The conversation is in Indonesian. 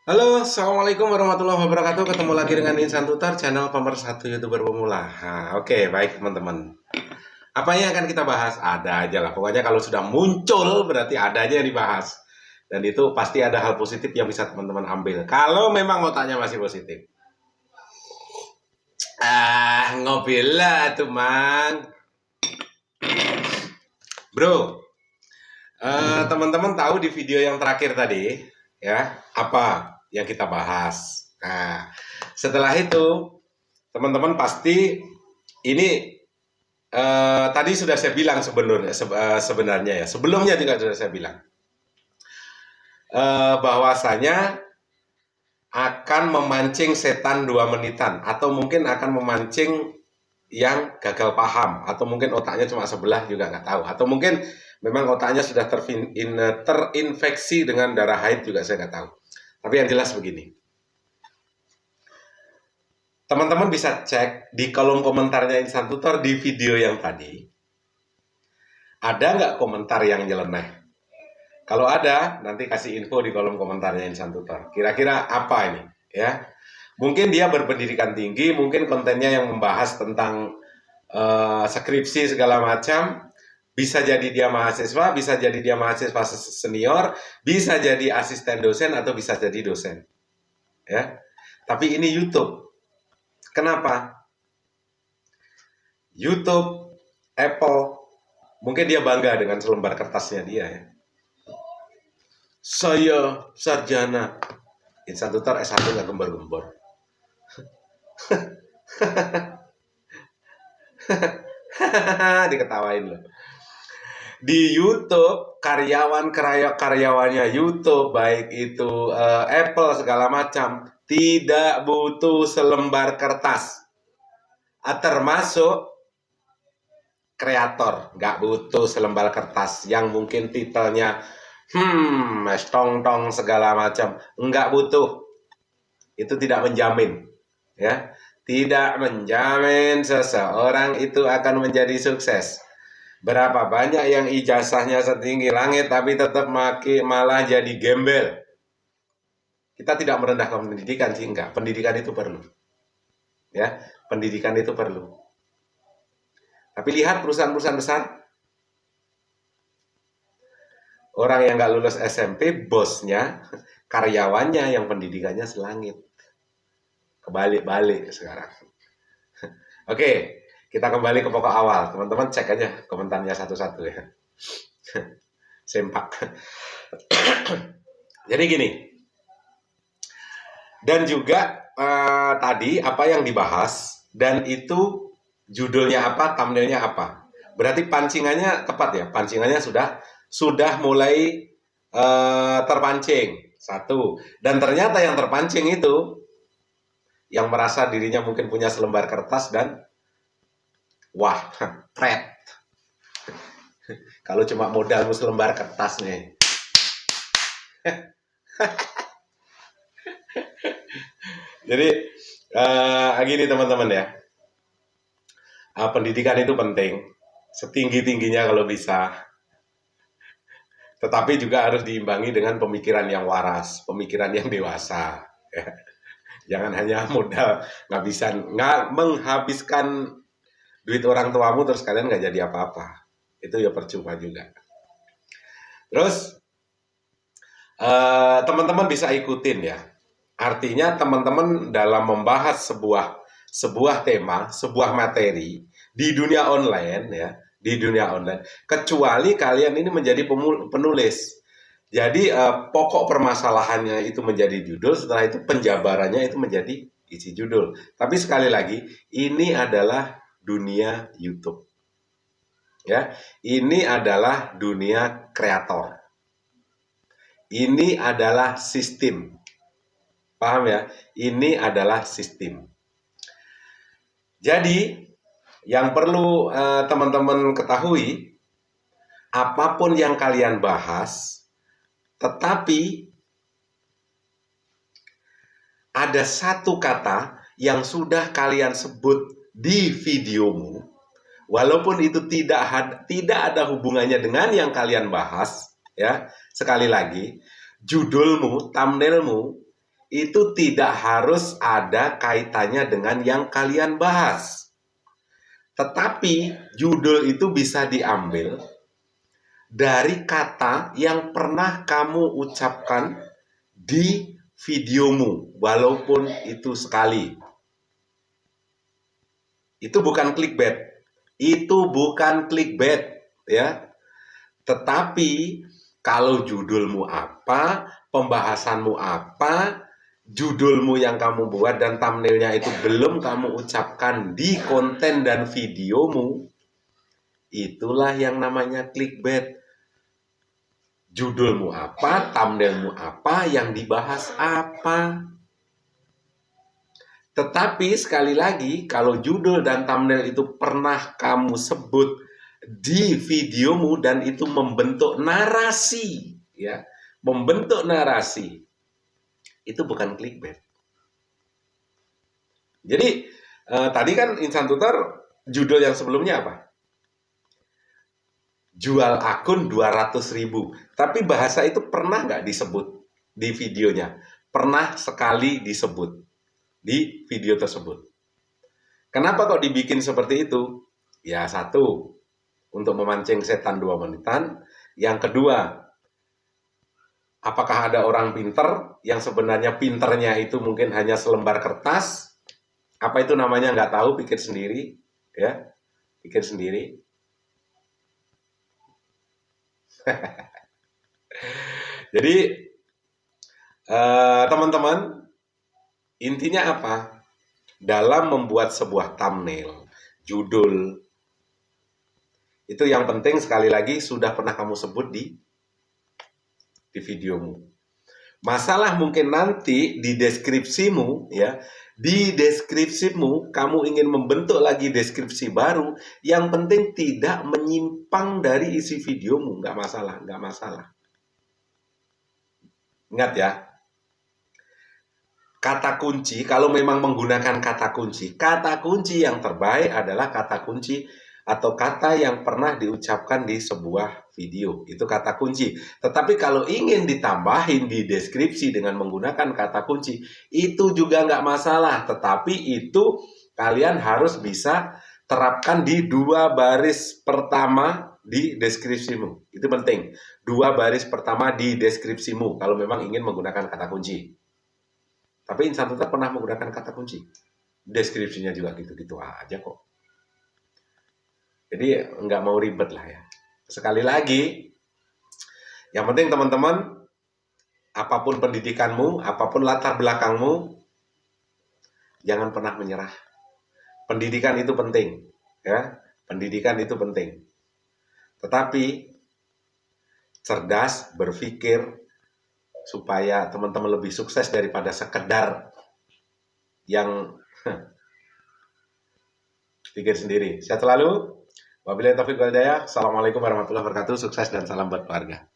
Halo, Assalamualaikum warahmatullahi wabarakatuh. Ketemu lagi dengan Insan Tutor, channel pemersatu YouTuber pemula. Oke, baik teman-teman. Apa yang akan kita bahas? Ada aja lah. Pokoknya kalau sudah muncul, berarti ada aja yang dibahas. Dan itu pasti ada hal positif yang bisa teman-teman ambil. Kalau memang otaknya masih positif. Ngopi lah tuh, Mang. Bro, teman-teman tahu di video yang terakhir tadi, ya, apa yang kita bahas. Nah, setelah itu teman-teman pasti ini tadi sudah saya bilang sebenarnya ya, sebelumnya juga sudah saya bilang bahwasanya akan memancing setan 2 menitan atau mungkin akan memancing yang gagal paham atau mungkin otaknya cuma sebelah juga nggak tahu atau mungkin memang otaknya sudah terinfeksi dengan darah haid juga saya nggak tahu. Tapi yang jelas begini, teman-teman bisa cek di kolom komentarnya Insan Tutor di video yang tadi. Ada nggak komentar yang nyeleneh? Kalau ada, nanti kasih info di kolom komentarnya Insan Tutor. Kira-kira apa ini? Ya, mungkin dia berpendidikan tinggi, mungkin kontennya yang membahas tentang skripsi segala macam. Bisa jadi dia mahasiswa, bisa jadi dia mahasiswa senior, bisa jadi asisten dosen atau bisa jadi dosen. Ya, tapi ini YouTube. Kenapa? YouTube, Apple, mungkin dia bangga dengan selembar kertasnya dia ya. Saya sarjana. Insan Tutor S1 nggak gembor-gembor. Diketawain loh. Di YouTube, karyawannya YouTube, baik itu Apple segala macam, tidak butuh selembar kertas. Termasuk kreator, nggak butuh selembar kertas yang mungkin titelnya tong segala macam, nggak butuh. Itu tidak menjamin, ya, tidak menjamin seseorang itu akan menjadi sukses. Berapa banyak yang ijazahnya setinggi langit tapi tetap malah jadi gembel. Kita tidak merendahkan pendidikan sih, enggak. Pendidikan itu perlu, ya, pendidikan itu perlu. Tapi lihat perusahaan-perusahaan besar, orang yang nggak lulus SMP, bosnya, karyawannya yang pendidikannya selangit. Kebalik-balik sekarang. Oke, kita kembali ke pokok awal. Teman-teman cek aja komentarnya satu-satu ya. Sempak. Jadi gini. Dan juga tadi apa yang dibahas dan itu judulnya apa, thumbnailnya apa. Berarti pancingannya tepat ya. Pancingannya sudah mulai terpancing. Satu. Dan ternyata yang terpancing itu yang merasa dirinya mungkin punya selembar kertas dan wah, pret. Kalau cuma modalmu selembar kertas nih. Jadi gini teman-teman ya. Pendidikan itu penting. Setinggi-tingginya kalau bisa. Tetapi juga harus diimbangi dengan pemikiran yang waras, pemikiran yang dewasa. Ya. Jangan hanya modal nggak menghabiskan duit orang tuamu terus kalian nggak jadi apa-apa. Itu ya percuma juga. Terus teman-teman bisa ikutin ya. Artinya teman-teman dalam membahas sebuah tema, sebuah materi di dunia online ya, di dunia online, kecuali kalian ini menjadi penulis. Jadi pokok permasalahannya itu menjadi judul, setelah itu penjabarannya itu menjadi isi judul. Tapi sekali lagi, ini adalah dunia YouTube. Ya, ini adalah dunia kreator. Ini adalah sistem. Paham ya? Ini adalah sistem. Jadi, yang perlu teman-teman ketahui, apapun yang kalian bahas, tetapi ada satu kata yang sudah kalian sebut di videomu, walaupun itu tidak ada hubungannya dengan yang kalian bahas, ya. Sekali lagi, judulmu, thumbnailmu itu tidak harus ada kaitannya dengan yang kalian bahas. Tetapi judul itu bisa diambil dari kata yang pernah kamu ucapkan di videomu, walaupun itu sekali. Itu bukan clickbait. Itu bukan clickbait, ya. Tetapi kalau judulmu apa, pembahasanmu apa, judulmu yang kamu buat dan thumbnailnya itu belum kamu ucapkan di konten dan videomu, itulah yang namanya clickbait. Judulmu apa, thumbnailmu apa, yang dibahas apa. Tetapi sekali lagi, kalau judul dan thumbnail itu pernah kamu sebut di videomu dan itu membentuk narasi, ya, membentuk narasi, itu bukan clickbait. Jadi tadi kan Insan Tutor judul yang sebelumnya apa? Jual akun 200.000. Tapi bahasa itu pernah nggak disebut di videonya? Pernah sekali disebut di video tersebut. Kenapa kok dibikin seperti itu? Ya, satu, untuk memancing setan 2 menitan. Yang kedua, apakah ada orang pinter yang sebenarnya pinternya itu mungkin hanya selembar kertas? Apa itu namanya nggak tahu, pikir sendiri, ya, pikir sendiri. Jadi teman-teman, intinya apa? Dalam membuat sebuah thumbnail, judul, itu yang penting sekali lagi sudah pernah kamu sebut di videomu. Masalah mungkin nanti di deskripsimu, ya, di deskripsimu kamu ingin membentuk lagi deskripsi baru, yang penting tidak menyimpang dari isi videomu, nggak masalah, nggak masalah. Ingat ya, kata kunci, kalau memang menggunakan kata kunci yang terbaik adalah kata kunci atau kata yang pernah diucapkan di sebuah video. Itu kata kunci. Tetapi kalau ingin ditambahin di deskripsi dengan menggunakan kata kunci, itu juga nggak masalah. Tetapi itu kalian harus bisa terapkan di 2 baris pertama di deskripsimu. Itu penting. 2 baris pertama di deskripsimu kalau memang ingin menggunakan kata kunci. Tapi Insan Tutor pernah menggunakan kata kunci. Deskripsinya juga gitu-gitu aja kok. Jadi nggak mau ribet lah ya. Sekali lagi, yang penting teman-teman, apapun pendidikanmu, apapun latar belakangmu, jangan pernah menyerah. Pendidikan itu penting, ya. Pendidikan itu penting. Tetapi cerdas, berpikir supaya teman-teman lebih sukses daripada sekedar yang pikir sendiri. Sehat selalu. Wabillahi taufiq wal hidayah. Assalamualaikum warahmatullahi wabarakatuh. Sukses dan salam buat keluarga.